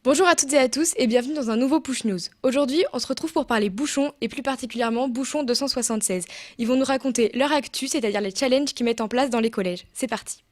Bonjour à toutes et à tous et bienvenue dans un nouveau Push News. Aujourd'hui, on se retrouve pour parler bouchons et plus particulièrement bouchons 276. Ils vont nous raconter leur actu, c'est-à-dire les challenges qu'ils mettent en place dans les collèges. C'est parti.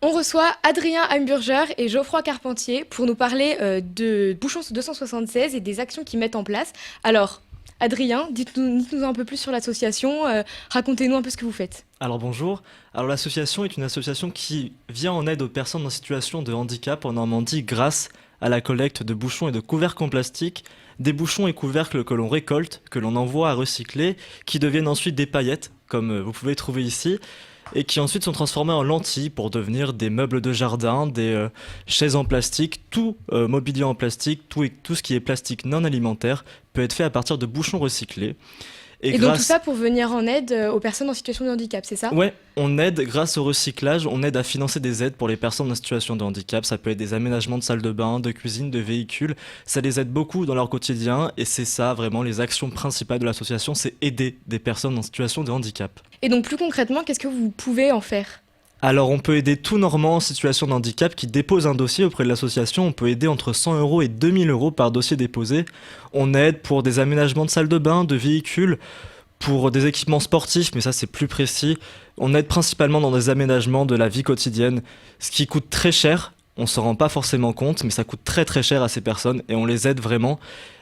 On reçoit Adrien Hamburger et Geoffroy Carpentier pour nous parler de Bouchons 276 et des actions qu'ils mettent en place. Alors, Adrien, dites-nous un peu plus sur l'association, racontez-nous un peu ce que vous faites. Alors bonjour, alors l'association est une association qui vient en aide aux personnes en situation de handicap en Normandie grâce à la collecte de bouchons et de couvercles en plastique, des bouchons et couvercles que l'on récolte, que l'on envoie à recycler, qui deviennent ensuite des paillettes, comme vous pouvez trouver ici, et qui ensuite sont transformés en lentilles pour devenir des meubles de jardin, des chaises en plastique, tout mobilier en plastique, tout ce qui est plastique non alimentaire peut être fait à partir de bouchons recyclés. Et donc tout ça pour venir en aide aux personnes en situation de handicap, c'est ça? Ouais, on aide grâce au recyclage, on aide à financer des aides pour les personnes en situation de handicap. Ça peut être des aménagements de salles de bain, de cuisine, de véhicules. Ça les aide beaucoup dans leur quotidien et c'est ça vraiment les actions principales de l'association, c'est aider des personnes en situation de handicap. Et donc plus concrètement, qu'est-ce que vous pouvez en faire? Alors on peut aider tout Normand en situation de handicap qui dépose un dossier auprès de l'association. On peut aider entre 100 € et 2000 € par dossier déposé. On aide pour des aménagements de salles de bain, de véhicules, pour des équipements sportifs, mais ça c'est plus précis. On aide principalement dans des aménagements de la vie quotidienne, ce qui coûte très cher. On s'en rend pas forcément compte, mais ça coûte très très cher à ces personnes et on les aide vraiment.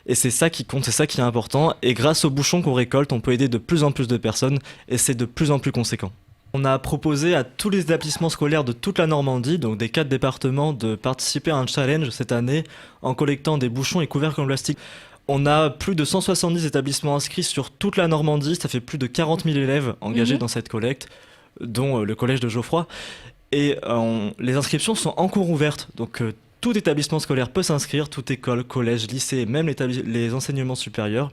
Et c'est ça qui compte, c'est ça qui est important. Et grâce aux bouchons qu'on récolte, on peut aider de plus en plus de personnes et c'est de plus en plus conséquent. On a proposé à tous les établissements scolaires de toute la Normandie, donc des 4 départements, de participer à un challenge cette année en collectant des bouchons et couvercles en plastique. On a plus de 170 établissements inscrits sur toute la Normandie, ça fait plus de 40 000 élèves engagés dans cette collecte, dont le collège de Geoffroy. Et les inscriptions sont en cours ouverte, donc tout établissement scolaire peut s'inscrire, toute école, collège, lycée, et même les enseignements supérieurs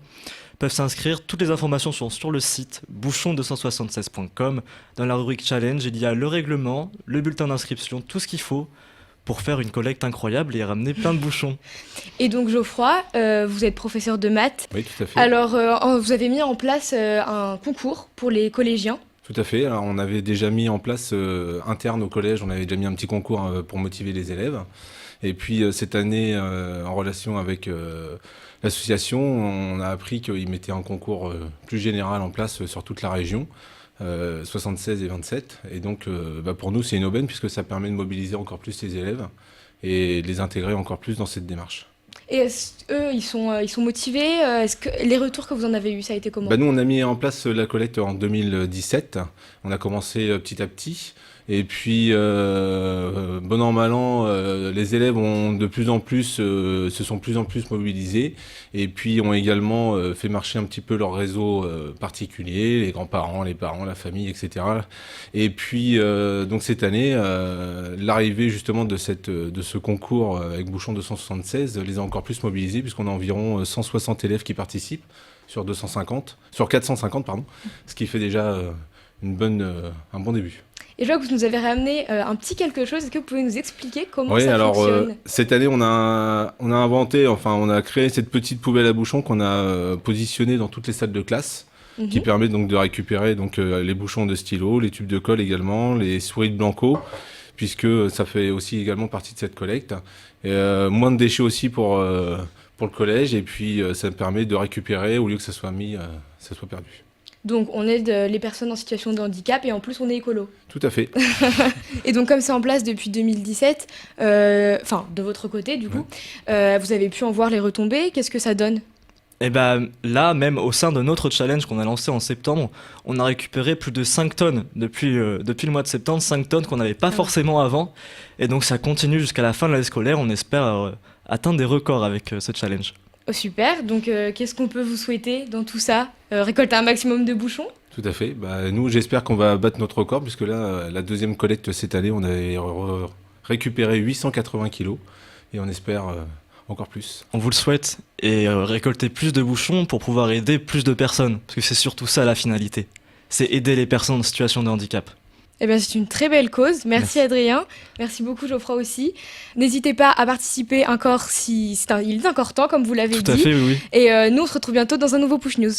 peuvent s'inscrire. Toutes les informations sont sur le site bouchon276.com. Dans la rubrique challenge, il y a le règlement, le bulletin d'inscription, tout ce qu'il faut pour faire une collecte incroyable et ramener plein de bouchons. Et donc Geoffroy, vous êtes professeur de maths. Oui, tout à fait. Alors vous avez mis en place un concours pour les collégiens. Tout à fait. Alors, on avait déjà mis en place interne au collège, on avait déjà mis un petit concours pour motiver les élèves. Et puis cette année, en relation avec l'association, on a appris qu'ils mettaient un concours plus général en place sur toute la région, 76 et 27. Et donc pour nous, c'est une aubaine puisque ça permet de mobiliser encore plus les élèves et de les intégrer encore plus dans cette démarche. Et eux, ils sont motivés? Est-ce que les retours que vous en avez eus, ça a été comment? Nous, on a mis en place la collecte en 2017. On a commencé petit à petit. Et puis, bon an, mal an, les élèves ont de plus en plus, se sont de plus en plus mobilisés. Et puis, ont également fait marcher un petit peu leur réseau particulier, les grands-parents, les parents, la famille, etc. Et puis, donc cette année, l'arrivée justement de ce concours avec Bouchon 276 les a encore plus mobilisés, puisqu'on a environ 160 élèves qui participent sur 450, pardon, ce qui fait déjà un bon début. Et je vois que vous nous avez ramené un petit quelque chose. Est-ce que vous pouvez nous expliquer comment Oui, ça alors fonctionne? cette année, on a créé cette petite poubelle à bouchons qu'on a positionnée dans toutes les salles de classe, qui permet donc de récupérer les bouchons de stylo, les tubes de colle également, les souris de Blanco, puisque ça fait aussi également partie de cette collecte. Et, moins de déchets aussi pour le collège, et puis ça permet de récupérer au lieu que ça soit perdu. Donc on aide les personnes en situation de handicap et en plus on est écolo. Tout à fait. Et donc comme c'est en place depuis 2017, de votre côté du coup, vous avez pu en voir les retombées. Qu'est-ce que ça donne? Et là, même au sein de notre challenge qu'on a lancé en septembre, on a récupéré plus de 5 tonnes depuis le mois de septembre, 5 tonnes qu'on n'avait pas forcément avant. Et donc ça continue jusqu'à la fin de l'année scolaire. On espère atteindre des records avec ce challenge. Oh, super, donc qu'est-ce qu'on peut vous souhaiter dans tout ça? Récolter un maximum de bouchons? Tout à fait. Nous, j'espère qu'on va battre notre record, puisque là, la deuxième collecte cette année, on avait récupéré 880 kilos, et on espère encore plus. On vous le souhaite, et récolter plus de bouchons pour pouvoir aider plus de personnes, parce que c'est surtout ça la finalité. C'est aider les personnes en situation de handicap. Eh bien, c'est une très belle cause. Merci Adrien. Merci beaucoup Geoffroy aussi. N'hésitez pas à participer encore il est encore temps, comme vous l'avez dit. Tout à fait, oui. Et nous, on se retrouve bientôt dans un nouveau Push News.